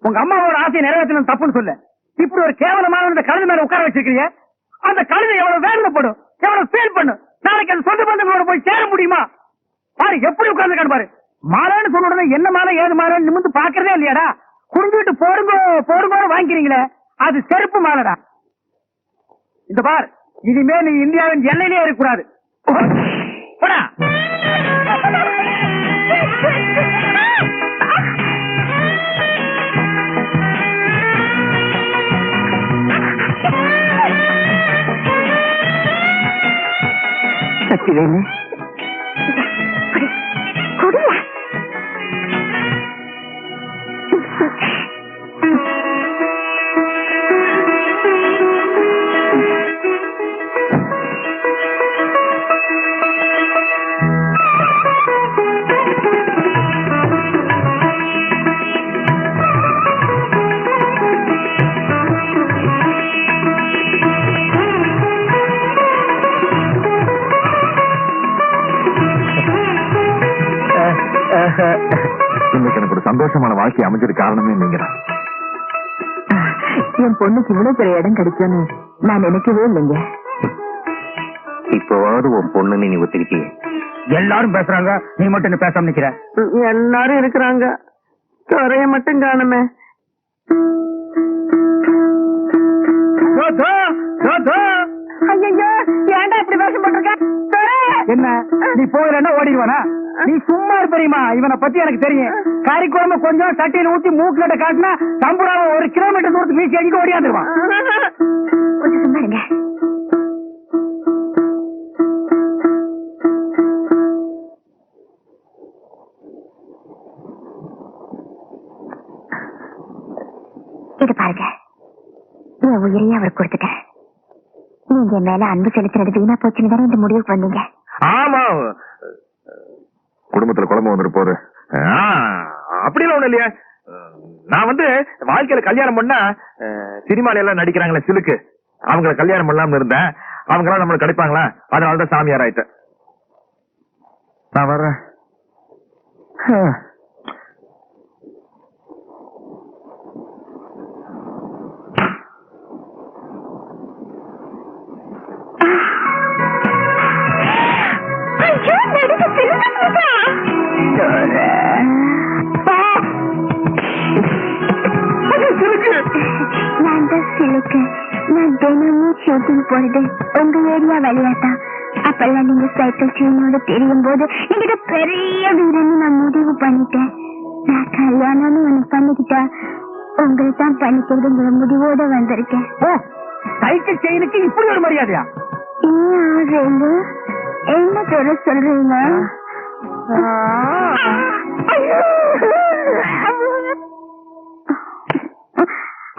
உங்க அம்மாவோட ஆசையை நிறைவேற்றணும் தப்புன்னு சொல்லு. இப்படி ஒரு கேவலமான இந்த கழுது மேல உட்கார வச்சிருக்கீங்க. அந்த கழுதை எவ்வளவு வேதனைப்படும், எவ்வளவு ஃபீல் பண்ணும். நாளைக்கு அந்த சொந்த பந்தங்களோட போய் சேர முடியுமா? பாரு எப்படி உட்கார்ந்து பாரு. மாலைன்னு சொன்ன உடனே என்ன மாலை ஏது மாலைன்னு நிமிந்து பாக்குறதே இல்லையாடா. குடிஞ்சுட்டு போடுங்கோ போடுங்கோ வாங்கிக்கிறீங்களே, அது செருப்பு மாலைடா. இந்த பார், இனிமே நீ இந்தியாவின் எல்லையிலே இருக்கக்கூடாது. போடா. சக்திவேலு, இன்னைக்கு எனக்கு ஒரு சந்தோஷமான வாழ்க்கை அமைஞ்சது காரணமே நீங்கடா. என் பொண்ணுக்கு இவ்வளவு பெரிய இடம் கிடைக்கும்னு நான் நினைக்கவே இல்லைங்க. இப்பவாவது உன் பொண்ணுன்னு நீ ஒத்துக்கிட்டியே. எல்லாரும் பேசுறாங்க, நீ மட்டும் பேசாம நிக்கிற. எல்லாரும் இருக்கிறாங்க, துறைய மட்டும் காணுமே. ஏன்டா இப்படி வேஷம் போட்டிருக்க? என்ன நீ போயிலன்னா ஓடிடுவானா? நீ சும்மா இருப்பீமா? இவனை பத்தி எனக்கு தெரியும். கறி குழம்பு கொஞ்சம் சட்டையில ஊத்தி மூக்கிட்ட காட்டினா தம்புராவை 1 கிலோமீட்டர் தூரத்துக்கு வீசி அடிக்க ஓடியாந்துருவான். கொஞ்சம் சும்மா இருங்க. இது பாருங்க, என் உயிரையே அவர் கொடுத்துட்டேன். நீங்க என் மேல அன்பு செலுத்துறது வீணா போச்சுன்னு தானே இந்த முடிவுக்கு வந்தீங்க. ஆமா, குடும்பத்துல குழம்பு வந்துட்டு போகுது. அப்படிலாம் ஒண்ணு இல்லையா. நான் வாழ்க்கையில கல்யாணம் பண்ணா சினிமால எல்லாம் நடிக்கிறாங்களே சிலுக்கு, அவங்களை கல்யாணம் பண்ணலாம்னு இருந்தேன். அவங்க எல்லாம் நம்மளுக்கு கிடைப்பாங்களா, அதனாலதான் சாமியார் ஆயிட்டேன். நான் வர்றேன். நான் தினமும் ஷூட்டிங் போறது உங்க ஏரியா வழியாதான். அப்பெல்லாம் நீங்க சைக்கிள் செயினோட தெரியும் போது நீங்க பெரிய வீரன்னு நான் முடிவு பண்ணிட்டேன். நான் கல்யாணம்னு ஒண்ணு பண்ணிக்கிட்டா உங்களை தான் பண்ணிக்கிறதுங்கிற முடிவோட வந்திருக்கேன். சைக்கிள் செயினுக்கு இப்படி ஒரு மரியாதையா? என்ன பேர சொல்றீங்க?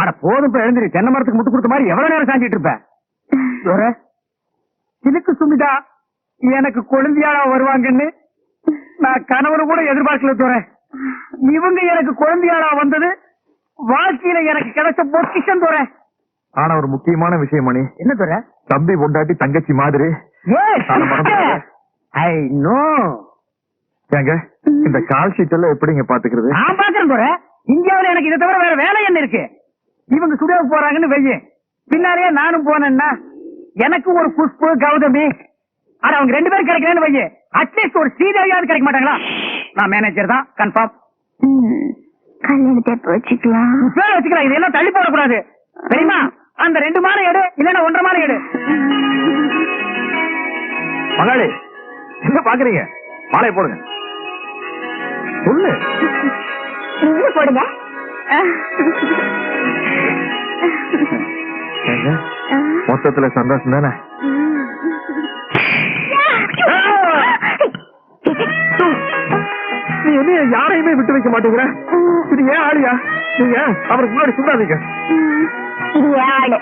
அட போதும், எழுந்திரி. தென்னை மரத்துக்கு முட்டு கொடுத்த மாதிரி எவ்வளவு நேரம் சாஞ்சிட்டு இருப்ப? இதுக்கு சுமிதா எனக்கு குழந்தையாளா வருவாங்கன்னு நான் கணவரு கூட எதிர்பார்க்கல தோற. இவங்க எனக்கு குழந்தையாளா வந்தது வாழ்க்கையில எனக்கு கிடைச்ச பொக்கிஷம் தோற. ஆனா ஒரு முக்கியமான விஷயம் மணி. என்ன தோற? தம்பி பொண்டாட்டி தங்கச்சி மாதிரி. ஏங்க இந்த கால் ஷீட் எல்லாம் எப்படிங்க பாத்துக்கிறது? நான் பாக்குறேன் தோற. இந்தியாவில எனக்கு இதை தவிர வேற வேலை என்ன இருக்கு? இவங்க ஸ்டுடியோவுக்கு போறாங்கன்னு வெய்ய, பின்னாலேயே நானும் போனேன்னா எனக்கு ஒரு புஷ்பு கௌதமி, ஆனா அவங்க 2 பேரும் கிடைக்கலன்னு வைய, அட்லீஸ்ட் ஒரு ஸ்ரீதேவியாவது கிடைக்க மாட்டாங்களா? நான் மேனேஜர் தான் கன்ஃபார்ம். கல்யாணத்தை வச்சுக்கலாம், வச்சுக்கலாம். இதெல்லாம் தள்ளி போடக்கூடாது தெரியுமா? அந்த 2 மாலை எடு, இல்லன்னா 1.5 மாலை எடு. மகாளி என்ன பாக்குறீங்க? மாலையை போடுங்க. சொல்லு. நீங்க போடுங்க. மொத்தத்துல சந்தோஷம் தானே? நீ என்ன யாரையுமே விட்டு வைக்க மாட்டீங்களா? இது ஏன் ஆளியா? நீங்க அவருக்கு முன்னாடி சொல்லாதீங்க. இது ஏன் ஆளு?